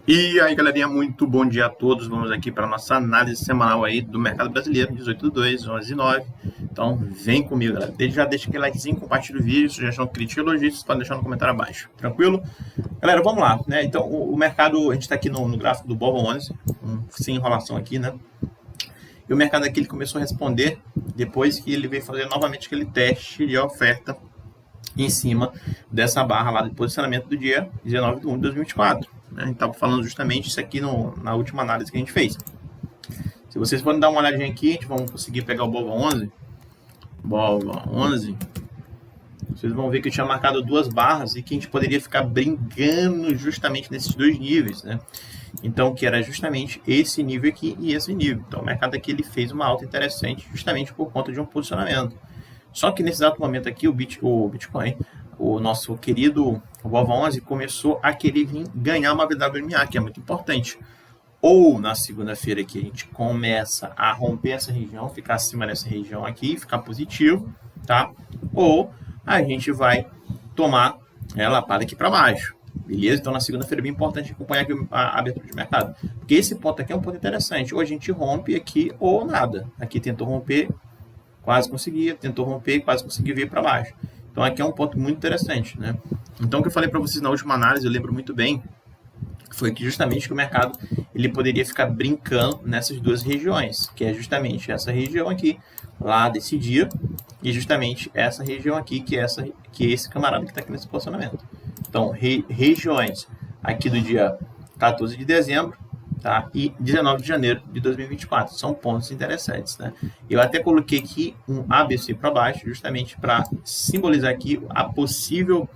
E aí, galerinha, muito bom dia a todos. Vamos aqui para a nossa análise semanal aí do mercado brasileiro, 18/2, 11/9. Então, vem comigo, galera. Desde já deixa aquele likezinho, compartilha o vídeo, sugestão, crítica e elogios, pode deixar no comentário abaixo. Tranquilo? Galera, vamos lá, né? Então, o mercado, a gente está aqui no gráfico do Bova 11, sem enrolação aqui, né? E o mercado aqui ele começou a responder depois que ele veio fazer novamente aquele teste de oferta em cima dessa barra lá de posicionamento do dia 19/1/2024. Né? A gente estava falando justamente isso aqui na última análise que a gente fez. Se vocês forem dar uma olhadinha aqui, a gente vai conseguir pegar o Bova 11. Bova 11. Vocês vão ver que eu tinha marcado duas barras e que a gente poderia ficar brincando justamente nesses dois níveis, né? Então, que era justamente esse nível aqui e esse nível. Então, o mercado aqui ele fez uma alta interessante justamente por conta de um posicionamento. Só que nesse exato momento aqui, o Bitcoin, o nosso querido Bova 11, começou a querer vir ganhar uma VWMA, que é muito importante. Ou na segunda-feira aqui a gente começa a romper essa região, ficar acima dessa região aqui, ficar positivo, tá? Ou a gente vai tomar ela para aqui para baixo, beleza? Então na segunda-feira é bem importante acompanhar aqui a abertura de mercado, porque esse ponto aqui é um ponto interessante. Ou a gente rompe aqui ou nada. Aqui tentou romper, quase conseguia, tentou romper, quase conseguia vir para baixo. Então aqui é um ponto muito interessante, né? Então o que eu falei para vocês na última análise, eu lembro muito bem, foi que justamente que o mercado ele poderia ficar brincando nessas duas regiões, que é justamente essa região aqui, lá desse dia, e justamente essa região aqui, que é esse camarada que está aqui nesse posicionamento. Então, regiões aqui do dia 14 de dezembro, tá? E 19 de janeiro de 2024. São pontos interessantes, né? Eu até coloquei aqui um ABC para baixo, justamente para simbolizar aqui o possível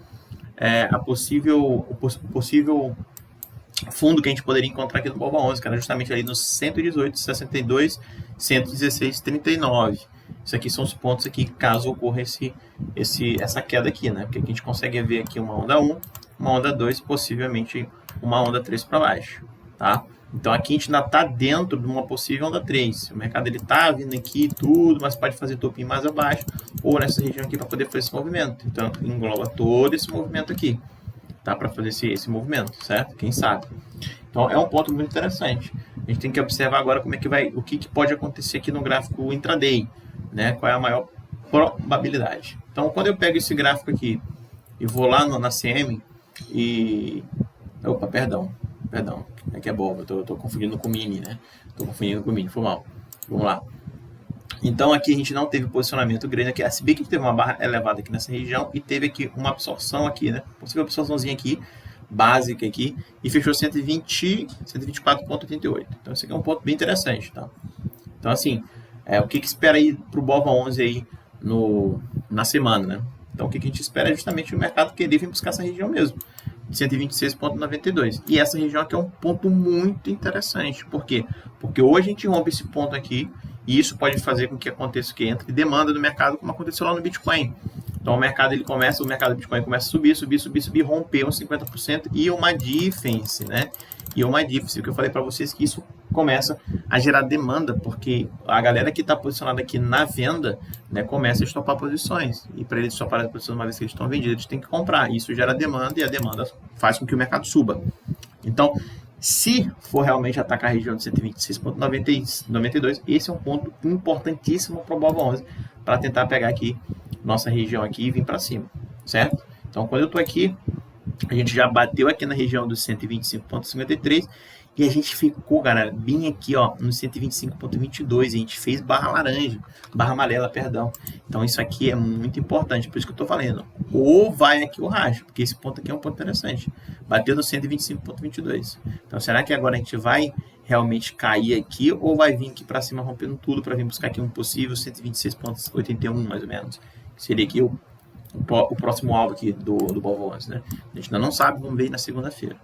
fundo que a gente poderia encontrar aqui no Bova 11, que era justamente ali nos 118, 62, 116, 39. Isso aqui são os pontos aqui, caso ocorra essa queda aqui, né? Porque aqui a gente consegue ver aqui uma onda 1, uma onda 2, possivelmente uma onda 3 para baixo, tá? Então aqui a gente ainda está dentro de uma possível onda 3. O mercado ele está vindo aqui tudo, mas pode fazer topinho mais abaixo ou nessa região aqui para poder fazer esse movimento. Então engloba todo esse movimento aqui, tá? Para fazer esse movimento, certo? Quem sabe? Então é um ponto muito interessante. A gente tem que observar agora como é que vai, o que pode acontecer aqui no gráfico intraday, né? Qual é a maior probabilidade. Então quando eu pego esse gráfico aqui e vou lá na CM e opa, perdão, é que é bobo, eu tô confundindo com o mini, né? Tô confundindo com o mini, foi mal. Vamos lá. Então aqui a gente não teve posicionamento grande aqui. Se bem que teve uma barra elevada aqui nessa região e teve aqui uma absorção aqui, né? Possível absorçãozinha aqui, básica aqui, e fechou 124,88. Então esse aqui é um ponto bem interessante, tá? Então assim, o que espera aí pro Bova 11 aí na semana, né? Então o que a gente espera é justamente o mercado querer vir buscar essa região mesmo, 126,92. E essa região aqui é um ponto muito interessante. Por quê? Porque hoje a gente rompe esse ponto aqui e isso pode fazer com que aconteça o que entre demanda do mercado, como aconteceu lá no Bitcoin. Então o mercado do Bitcoin começa a subir, romper uns 50% e uma difference, né? E uma difference, o que eu falei para vocês que isso começa a gerar demanda, porque a galera que está posicionada aqui na venda, né, começa a estopar posições. E para eles estoparem as posições, uma vez que eles estão vendidos, eles têm que comprar. Isso gera demanda e a demanda faz com que o mercado suba. Então, se for realmente atacar a região de 126,92, esse é um ponto importantíssimo para o Bova 11, para tentar pegar aqui nossa região aqui e vir para cima, certo? Então, quando eu estou aqui, a gente já bateu aqui na região dos 125,53 e a gente ficou, galera, bem aqui, ó, no 125,22. A gente fez barra amarela, perdão. Então isso aqui é muito importante, por isso que eu tô falando. Ou vai aqui o racha, porque esse ponto aqui é um ponto interessante. Bateu no 125,22. Então será que agora a gente vai realmente cair aqui ou vai vir aqui para cima rompendo tudo para vir buscar aqui um possível 126,81 mais ou menos? Que seria aqui o próximo alvo aqui do Bova 11, né? A gente ainda não sabe, vamos ver na segunda-feira.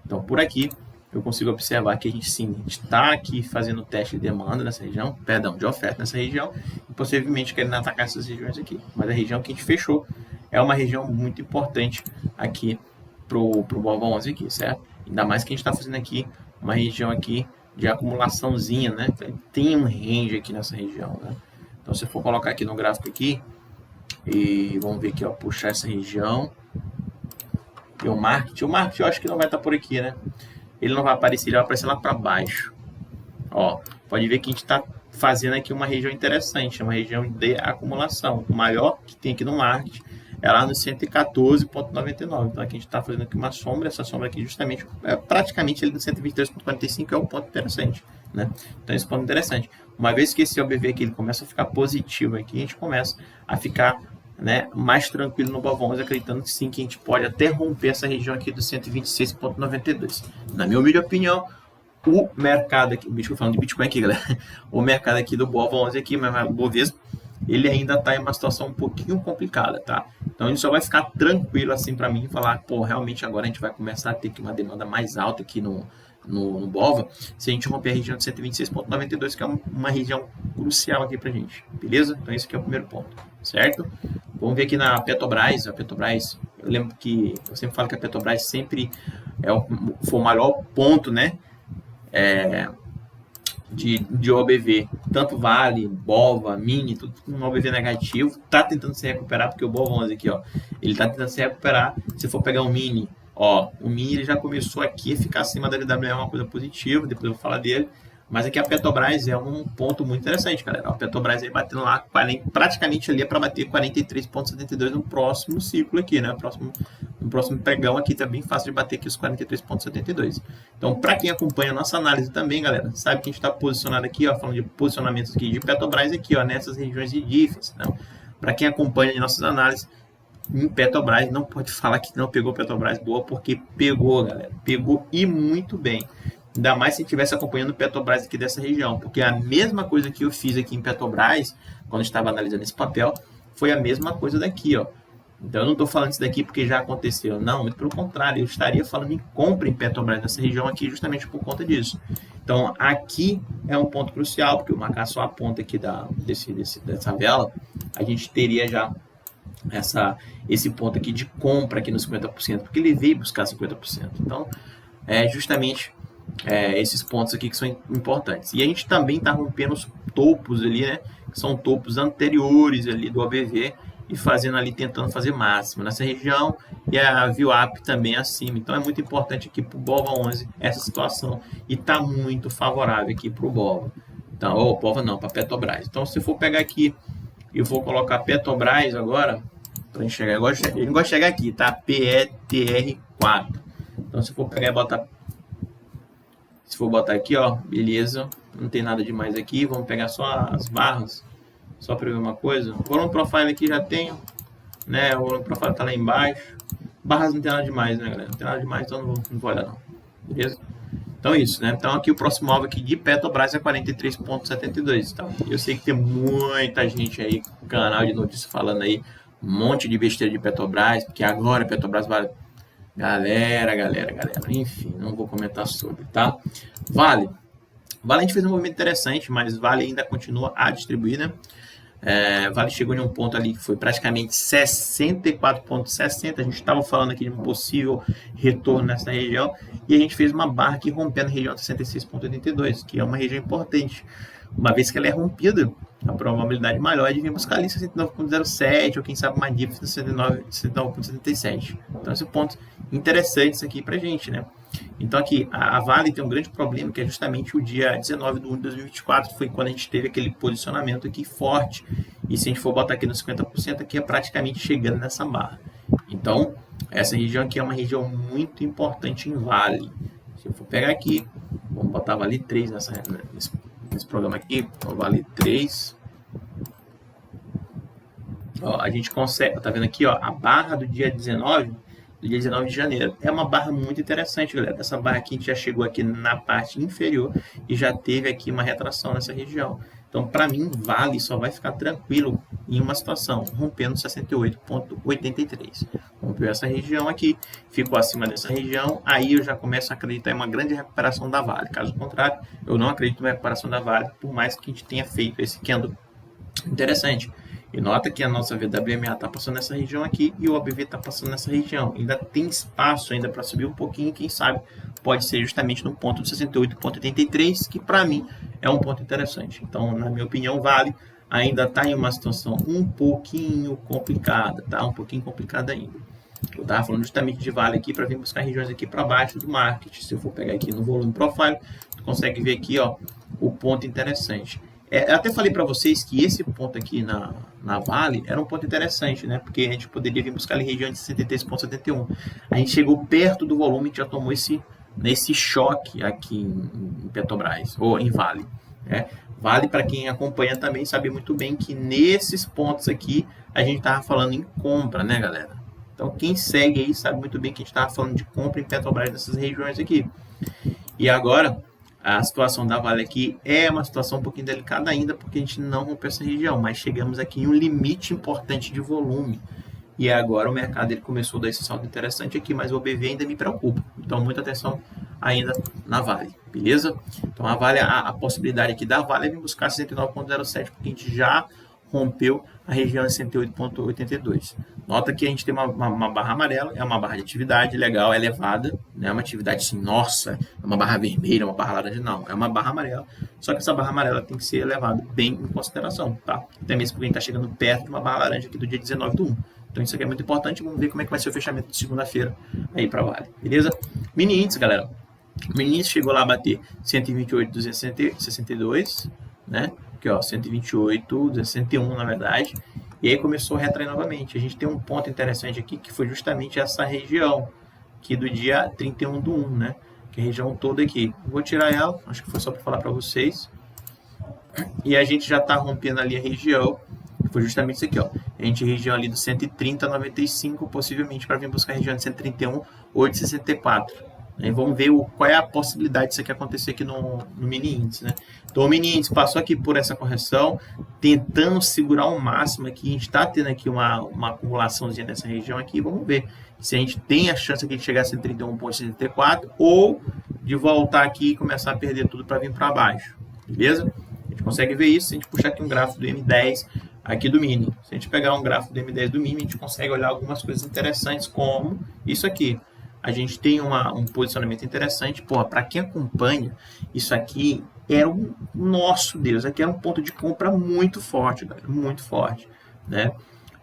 Então, por aqui, eu consigo observar que a gente está aqui fazendo teste de demanda nessa região, de oferta nessa região, e possivelmente querendo atacar essas regiões aqui. Mas a região que a gente fechou é uma região muito importante aqui pro Bova 11 aqui, certo? Ainda mais que a gente está fazendo aqui uma região aqui de acumulaçãozinha, né? Tem um range aqui nessa região, né? Então, se eu for colocar aqui no gráfico aqui, e vamos ver aqui, ó, puxar essa região. E o market eu acho que não vai estar por aqui, né? ele não vai aparecer, ele vai aparecer lá para baixo. Ó, pode ver que a gente está fazendo aqui uma região interessante, uma região de acumulação. O maior que tem aqui no market é lá no 114,99. Então aqui a gente está fazendo aqui uma sombra, essa sombra aqui justamente é praticamente ali no 123,45, é um ponto interessante, né? Então esse ponto interessante. Uma vez que esse OBV aqui ele começa a ficar positivo aqui, a gente começa a ficar, né, mais tranquilo no Bova 11, acreditando que sim, que a gente pode até romper essa região aqui do 126,92. Na minha humilde opinião, o mercado aqui, estou falando de Bitcoin aqui, galera, o mercado aqui do Bova 11 aqui, mas o Bovespa, ele ainda está em uma situação um pouquinho complicada, tá? Então ele só vai ficar tranquilo assim para mim e falar, pô, realmente agora a gente vai começar a ter aqui uma demanda mais alta aqui no Bova, se a gente romper a região de 126,92, que é uma região crucial aqui pra gente, beleza? Então esse aqui é o primeiro ponto, certo? Vamos ver aqui na Petrobras. A Petrobras, eu lembro que eu sempre falo que a Petrobras sempre foi o maior ponto, né? De OBV, tanto Vale, Bova, Mini, tudo com um OBV negativo, tá tentando se recuperar, porque o Bova 11 aqui, ó, ele tá tentando se recuperar. Se for pegar o Mini, ó, o Mini ele já começou aqui a ficar acima da LWE, é uma coisa positiva, depois eu vou falar dele, mas aqui a Petrobras é um ponto muito interessante, galera. A Petrobras aí batendo lá, praticamente ali é para bater 43,72 no próximo ciclo aqui, né? No próximo pregão aqui tá bem fácil de bater aqui os 43,72. Então, para quem acompanha a nossa análise também, galera, sabe que a gente está posicionado aqui, ó, falando de posicionamentos aqui de Petrobras aqui, ó, nessas regiões de diffs. Então, para quem acompanha nossas análises em Petrobras, não pode falar que não pegou Petrobras boa, porque pegou, galera. Pegou e muito bem. Ainda mais se estivesse acompanhando Petrobras aqui dessa região, porque a mesma coisa que eu fiz aqui em Petrobras, quando estava analisando esse papel, foi a mesma coisa daqui, ó. Então eu não estou falando isso daqui porque já aconteceu, não, muito pelo contrário, eu estaria falando em compra em Petrobras nessa região aqui justamente por conta disso. Então aqui é um ponto crucial, porque eu marcar só a ponta aqui dessa vela, a gente teria já esse ponto aqui de compra aqui nos 50%, porque ele veio buscar 50%. Então é justamente esses pontos aqui que são importantes. E a gente também está rompendo os topos ali, né? Que são topos anteriores ali do OBV e fazendo ali, tentando fazer máximo nessa região, e a VWAP também acima. Então é muito importante aqui para o Bova 11 essa situação, e está muito favorável aqui para o Bova. Então, ou Bova não, para Petrobras. Então se eu for pegar aqui, eu vou colocar Petrobras agora, para enxergar, ele não gosta de chegar aqui, tá? PETR4. Então se eu for pegar e botar, se for botar aqui, ó, beleza, não tem nada demais aqui, vamos pegar só as barras, só para ver uma coisa. O volume profile aqui já tenho, né, o volume profile tá lá embaixo, barras não tem nada demais, né, galera, não tem nada demais, então não vou olhar não, beleza? Então é isso, né, então aqui o próximo alvo aqui de Petrobras é 43,72, então eu sei que tem muita gente aí, canal de notícias falando aí, um monte de besteira de Petrobras, porque agora a Petrobras vale. Galera, enfim, não vou comentar sobre, tá? Vale a gente fez um movimento interessante, mas Vale ainda continua a distribuir, né? Vale chegou em um ponto ali que foi praticamente 64,60, a gente estava falando aqui de um possível retorno nessa região, e a gente fez uma barra aqui rompendo a região de 66,82, que é uma região importante. Uma vez que ela é rompida, a probabilidade maior é de vir buscar ali 69,07 ou quem sabe uma dívida de 69,77. Então esse é um ponto interessante isso aqui pra gente, né? Então aqui, a Vale tem um grande problema, que é justamente o dia 19 de 1 de 2024, foi quando a gente teve aquele posicionamento aqui forte, e se a gente for botar aqui no 50%, aqui é praticamente chegando nessa barra. Então, essa região aqui é uma região muito importante em Vale. Se eu for pegar aqui, vamos botar Vale 3 nesse programa aqui, o Vale 3. Ó, a gente consegue, tá vendo aqui, ó, a barra do dia 19 de janeiro. É uma barra muito interessante, galera. Essa barra aqui a gente já chegou aqui na parte inferior e já teve aqui uma retração nessa região. Então, para mim, Vale só vai ficar tranquilo em uma situação, rompendo 68,83. Rompeu essa região aqui, ficou acima dessa região, aí eu já começo a acreditar em uma grande recuperação da Vale. Caso contrário, eu não acredito na recuperação da Vale, por mais que a gente tenha feito esse candle interessante. E nota que a nossa VWMA está passando nessa região aqui e o OBV está passando nessa região. Ainda tem espaço ainda para subir um pouquinho, quem sabe pode ser justamente no ponto de 68,83, que para mim é um ponto interessante. Então, na minha opinião, Vale ainda está em uma situação um pouquinho complicada, tá? Um pouquinho complicada ainda. Eu estava falando justamente de Vale aqui para vir buscar regiões aqui para baixo do market. Se eu for pegar aqui no volume profile, tu consegue ver aqui, ó, o ponto interessante. Eu até falei para vocês que esse ponto aqui na Vale era um ponto interessante, né? Porque a gente poderia vir buscar ali região de 63,71. A gente chegou perto do volume e já tomou nesse choque aqui em Petrobras, ou em Vale, né? Vale, para quem acompanha também, sabe muito bem que nesses pontos aqui a gente estava falando em compra, né, galera? Então, quem segue aí sabe muito bem que a gente estava falando de compra em Petrobras nessas regiões aqui. E agora, a situação da Vale aqui é uma situação um pouquinho delicada ainda, porque a gente não rompeu essa região, mas chegamos aqui em um limite importante de volume. E agora o mercado ele começou a dar esse salto interessante aqui, mas o OBV ainda me preocupa. Então, muita atenção ainda na Vale, beleza? Então, a Vale, a possibilidade aqui da Vale é vir buscar 69,07, porque a gente já rompeu a região de 108,82. Nota que a gente tem uma barra amarela, é uma barra de atividade legal, elevada, né? Uma atividade assim, nossa, é uma barra vermelha, uma barra laranja, não, é uma barra amarela. Só que essa barra amarela tem que ser levada bem em consideração, tá? Até mesmo porque a gente está chegando perto de uma barra laranja aqui do dia 19/1. Então isso aqui é muito importante, vamos ver como é que vai ser o fechamento de segunda-feira aí para Vale, beleza? Mini índice, galera. O mini índice chegou lá a bater 128,262, né? Aqui, ó, 128,261 na verdade. E aí começou a retrair novamente. A gente tem um ponto interessante aqui, que foi justamente essa região aqui do dia 31/1, né? Que é a região toda aqui. Vou tirar ela, acho que foi só para falar para vocês. E a gente já está rompendo ali a região, que foi justamente isso aqui, ó. A gente região ali do 130,95, possivelmente para vir buscar a região de 131,864. E vamos ver qual é a possibilidade disso aqui acontecer aqui no mini índice, né? Então o mini índice passou aqui por essa correção, tentando segurar o máximo aqui. A gente está tendo aqui uma acumulaçãozinha nessa região aqui. Vamos ver se a gente tem a chance aqui de chegar a 131,64 ou de voltar aqui e começar a perder tudo para vir para baixo, beleza? A gente consegue ver isso se a gente puxar aqui um gráfico do M10 aqui do mini. Se a gente pegar um gráfico do M10 do mini, a gente consegue olhar algumas coisas interessantes, como isso aqui. A gente tem um posicionamento interessante. Porra, para quem acompanha, isso aqui era um nosso Deus. Aqui era um ponto de compra muito forte, galera, muito forte, né?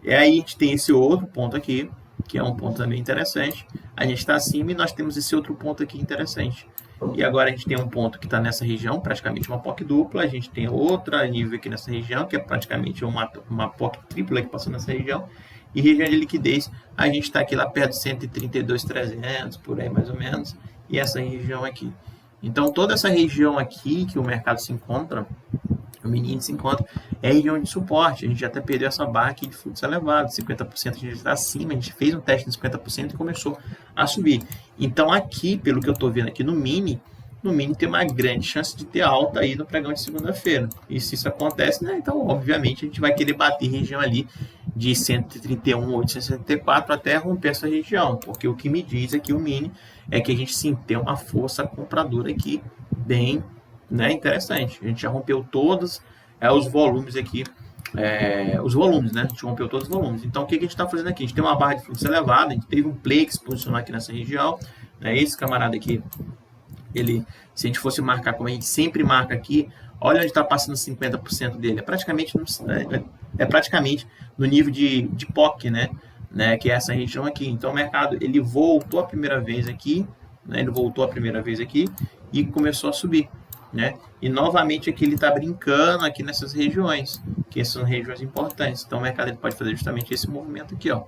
E aí a gente tem esse outro ponto aqui, que é um ponto também interessante. A gente está acima e nós temos esse outro ponto aqui interessante. E agora a gente tem um ponto que está nessa região, praticamente uma POC dupla. A gente tem outra nível aqui nessa região, que é praticamente uma POC tripla que passou nessa região. E região de liquidez, a gente está aqui lá perto de 132,300, por aí mais ou menos, e essa região aqui. Então, toda essa região aqui que o mercado se encontra, o mini índice se encontra, é a região de suporte. A gente já até perdeu essa barra aqui de fluxo elevado, 50% a gente está acima, a gente fez um teste de 50% e começou a subir. Então, aqui, pelo que eu estou vendo aqui no mini tem uma grande chance de ter alta aí no pregão de segunda-feira. E se isso acontece, né, então, obviamente, a gente vai querer bater região ali de 131,864 até romper essa região, porque o que me diz aqui o mini é que a gente sim tem uma força compradora aqui bem, né, interessante. A gente já rompeu todos os volumes aqui, os volumes, né? A gente rompeu todos os volumes. Então, o que a gente está fazendo aqui? A gente tem uma barra de fluxo elevada, a gente teve um play que se posicionou aqui nessa região, né? Esse camarada aqui, se a gente fosse marcar como a gente sempre marca aqui, olha onde está passando 50% dele. É praticamente no nível de POC, né? Que é essa região aqui. Então o mercado ele voltou a primeira vez aqui, né? E começou a subir, né? E novamente aqui ele está brincando aqui nessas regiões, que são regiões importantes. Então o mercado ele pode fazer justamente esse movimento aqui, ó,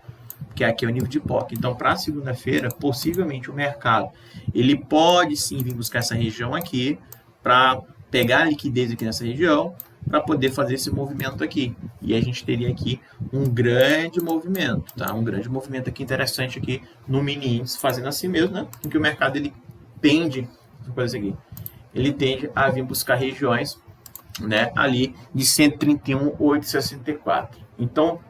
que aqui é o nível de POC. Então, para segunda-feira, possivelmente o mercado ele pode sim vir buscar essa região aqui para pegar a liquidez aqui nessa região para poder fazer esse movimento aqui. E a gente teria aqui um grande movimento, tá? Um grande movimento aqui interessante aqui no mini índice, fazendo assim mesmo, né? Em que o mercado ele tende, ele tende a vir buscar regiões, né, ali de 131,864. Então,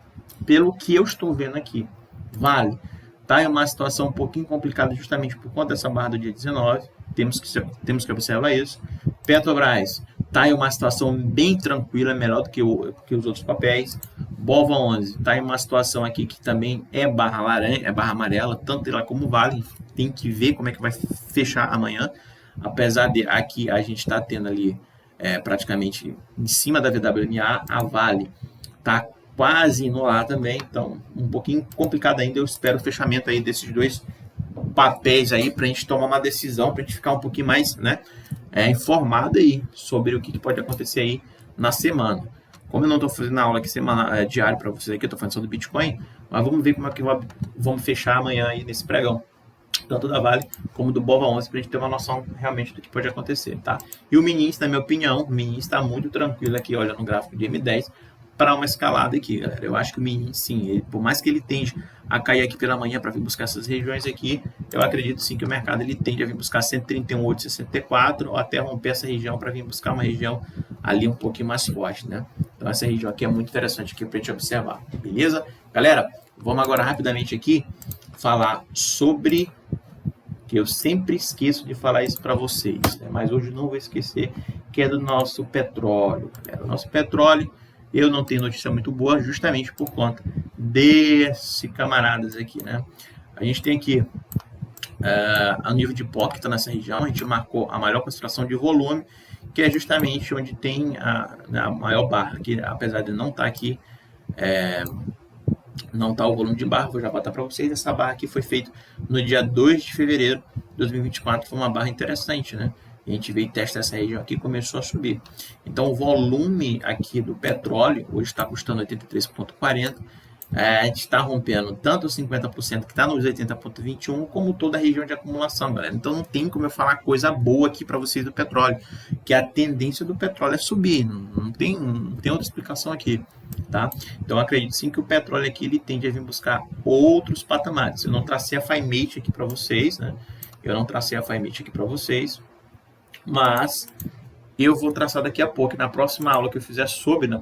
pelo que eu estou vendo aqui, Vale tá em uma situação um pouquinho complicada justamente por conta dessa barra do dia 19, temos que observar isso. Petrobras está em uma situação bem tranquila, melhor do que os outros papéis. Bova 11 está em uma situação aqui que também é barra laranja, é barra amarela, tanto ela como Vale. Tem que ver como é que vai fechar amanhã, apesar de aqui a gente está tendo ali praticamente em cima da VWMA, a Vale está quase indo lá também, então um pouquinho complicado ainda. Eu espero o fechamento aí desses dois papéis aí para a gente tomar uma decisão, para a gente ficar um pouquinho mais, né, informado aí sobre o que pode acontecer aí na semana. Como eu não estou fazendo aula aqui diária para vocês aqui, eu estou falando só do Bitcoin, mas vamos ver como é que vamos fechar amanhã aí nesse pregão, tanto da Vale como do BOVA11, para a gente ter uma noção realmente do que pode acontecer, tá? E o mini índice, na minha opinião, o mini índice está muito tranquilo aqui, olha no gráfico de M10, para uma escalada aqui, galera. Eu acho que o mini índice, sim, por mais que ele tende a cair aqui pela manhã para vir buscar essas regiões aqui, eu acredito sim que o mercado ele tende a vir buscar 131,864 ou até romper essa região para vir buscar uma região ali um pouquinho mais forte, né? Então essa região aqui é muito interessante aqui para a gente observar, beleza? Galera, vamos agora rapidamente aqui falar sobre, que eu sempre esqueço de falar isso para vocês, né? Mas hoje não vou esquecer, que é do nosso petróleo, galera. O nosso petróleo, eu não tenho notícia muito boa, justamente por conta desse camaradas aqui, né? A gente tem aqui a nível de POC que está nessa região, a gente marcou a maior concentração de volume, que é justamente onde tem a maior barra, que apesar de não estar aqui, não está o volume de barra, vou já botar para vocês, essa barra aqui foi feita no dia 2 de fevereiro de 2024, foi uma barra interessante, né? A gente veio testar essa região aqui e começou a subir. Então, o volume aqui do petróleo, hoje está custando 83,40. A gente está rompendo tanto os 50% que está nos 80,21, como toda a região de acumulação, galera. Então, não tem como eu falar coisa boa aqui para vocês do petróleo, que a tendência do petróleo é subir. Não tem outra explicação aqui, tá? Então, acredito sim que o petróleo aqui ele tende a vir buscar outros patamares. Eu não tracei a FiMate aqui para vocês, né? Mas eu vou traçar daqui a pouco, na próxima aula que eu fizer sobre, na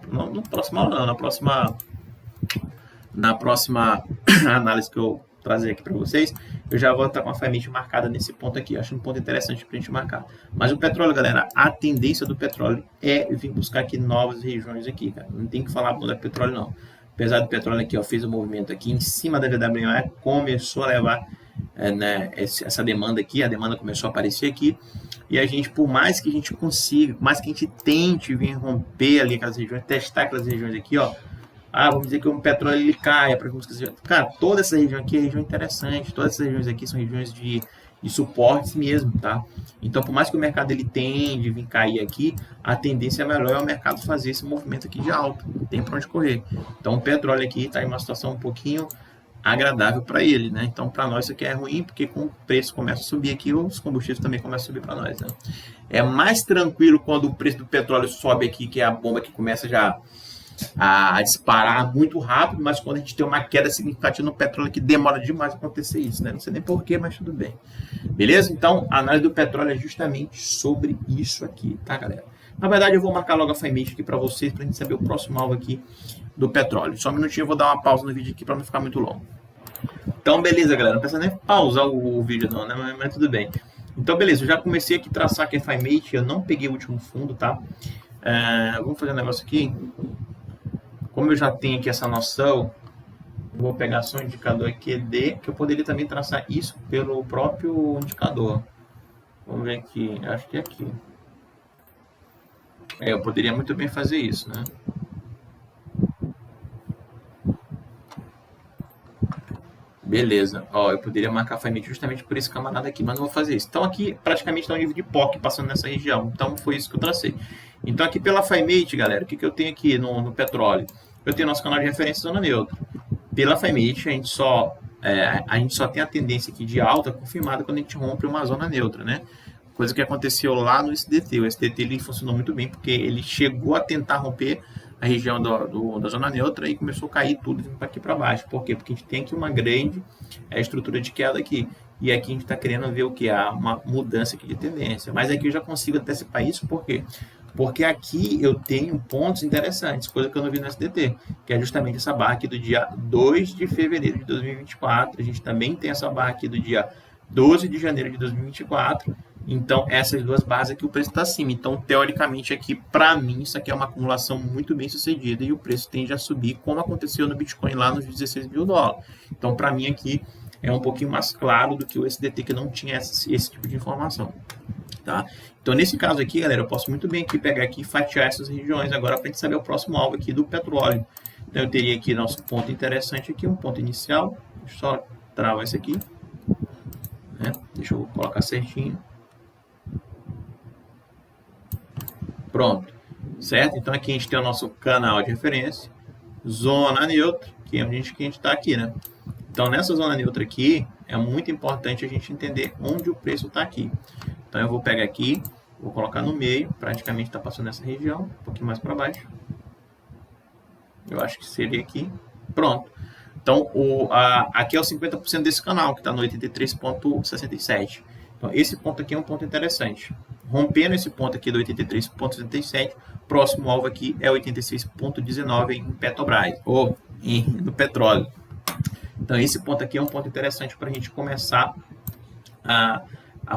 próxima análise que eu trazer aqui para vocês, eu já vou estar com a FiMate marcada nesse ponto aqui. Eu acho um ponto interessante para a gente marcar. Mas o petróleo, galera, a tendência do petróleo é vir buscar aqui novas regiões aqui, cara. Não tem que falar do petróleo, não. Apesar do petróleo aqui, ó, fez um movimento aqui em cima da VWE, começou a levar né, essa demanda aqui, a demanda começou a aparecer aqui, e a gente, por mais que a gente consiga, por mais que a gente tente vir romper ali aquelas regiões, testar aquelas regiões aqui, ó, vamos dizer que o petróleo ele caia, cara, toda essa região aqui é região interessante, todas essas regiões aqui são regiões de suportes mesmo, tá? Então, por mais que o mercado ele tende a vir cair aqui, a tendência melhor é o mercado fazer esse movimento aqui de alta, não tem para onde correr. Então, o petróleo aqui está em uma situação um pouquinho agradável para ele, né? Então, para nós isso aqui é ruim, porque com o preço começa a subir aqui, os combustíveis também começam a subir para nós, né? É mais tranquilo quando o preço do petróleo sobe aqui, que é a bomba que começa já a disparar muito rápido, mas quando a gente tem uma queda significativa no petróleo, que demora demais a acontecer isso, né? Não sei nem porquê, mas tudo bem. Beleza? Então, a análise do petróleo é justamente sobre isso aqui, tá, galera? Na verdade, eu vou marcar logo a FiMate aqui para vocês, para a gente saber o próximo alvo aqui do petróleo. Só um minutinho, eu vou dar uma pausa no vídeo aqui para não ficar muito longo. Então, beleza, galera. Não precisa nem pausar o vídeo não, né? Mas tudo bem. Então, beleza. Eu já comecei aqui a traçar aqui a FiMate. Eu não peguei o último fundo, tá? Vamos fazer um negócio aqui. Como eu já tenho aqui essa noção, vou pegar só o indicador QD, que eu poderia também traçar isso pelo próprio indicador. Vamos ver aqui. Acho que é aqui. Eu poderia muito bem fazer isso, né? Beleza, ó, eu poderia marcar a FiMate justamente por esse camarada aqui, mas não vou fazer isso. Então aqui praticamente está um nível de POC passando nessa região, então foi isso que eu tracei. Então aqui pela FiMate, galera, o que eu tenho aqui no petróleo? Eu tenho nosso canal de referência zona neutra. Pela FiMate a gente só tem a tendência aqui de alta confirmada quando a gente rompe uma zona neutra, né? Coisa que aconteceu lá no SDT. O SDT ele funcionou muito bem porque ele chegou a tentar romper a região da zona neutra e começou a cair tudo aqui para baixo. Por quê? Porque a gente tem aqui uma grande estrutura de queda aqui. E aqui a gente está querendo ver o que? Uma mudança aqui de tendência. Mas aqui eu já consigo antecipar isso, por quê? Porque aqui eu tenho pontos interessantes, coisa que eu não vi no SDT, que é justamente essa barra aqui do dia 2 de fevereiro de 2024. A gente também tem essa barra aqui do dia 12 de janeiro de 2024. Então, essas duas bases aqui, o preço está acima. Então, teoricamente, aqui, para mim, isso aqui é uma acumulação muito bem sucedida e o preço tende a subir, como aconteceu no Bitcoin lá nos 16 mil dólares. Então, para mim, aqui é um pouquinho mais claro do que o SDT, que não tinha esse tipo de informação. Tá? Então, nesse caso aqui, galera, eu posso muito bem aqui pegar aqui e fatiar essas regiões agora para a gente saber o próximo alvo aqui do petróleo. Então, eu teria aqui nosso ponto interessante aqui, um ponto inicial. Deixa eu só travar isso aqui. Né? Deixa eu colocar certinho. Pronto. Certo? Então, aqui a gente tem o nosso canal de referência. Zona neutra, que é onde a gente está aqui, né? Então, nessa zona neutra aqui, é muito importante a gente entender onde o preço está aqui. Então, eu vou pegar aqui, vou colocar no meio, praticamente está passando nessa região, um pouquinho mais para baixo. Eu acho que seria aqui. Pronto. Então, aqui é o 50% desse canal, que está no 83,67. Então, esse ponto aqui é um ponto interessante. Rompendo esse ponto aqui do 83,67, próximo alvo aqui é 86,19 em Petrobras, ou no petróleo. Então, esse ponto aqui é um ponto interessante para a gente começar a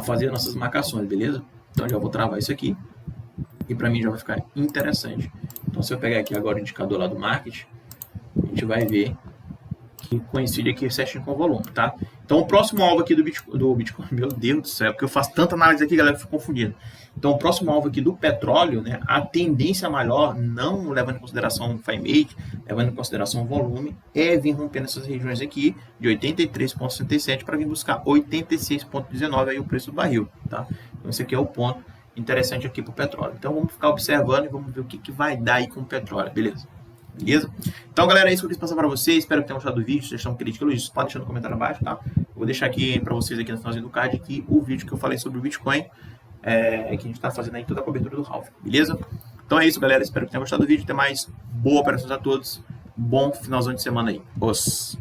fazer nossas marcações, beleza? Então, já vou travar isso aqui. E para mim já vai ficar interessante. Então, se eu pegar aqui agora o indicador lá do market, a gente vai ver que coincide aqui certinho com o volume, tá? Então, o próximo alvo aqui do Bitcoin, meu Deus do céu, porque eu faço tanta análise aqui, galera, que fico confundindo. Então, o próximo alvo aqui do petróleo, né, a tendência maior, não levando em consideração o FIMATE, levando em consideração o volume, é vir rompendo essas regiões aqui de 83,67 para vir buscar 86,19 aí o preço do barril, tá? Então, esse aqui é o ponto interessante aqui para o petróleo. Então, vamos ficar observando e vamos ver o que vai dar aí com o petróleo, beleza? Beleza? Então, galera, é isso que eu quis passar para vocês. Espero que tenham gostado do vídeo. Se vocês estão críticos, elogios, pode deixar no comentário abaixo, tá? Eu vou deixar aqui para vocês aqui no finalzinho do card aqui o vídeo que eu falei sobre o Bitcoin, que a gente está fazendo aí toda a cobertura do halving, beleza? Então é isso, galera. Espero que tenham gostado do vídeo. Até mais. Boa operações a todos. Bom finalzão de semana aí. Os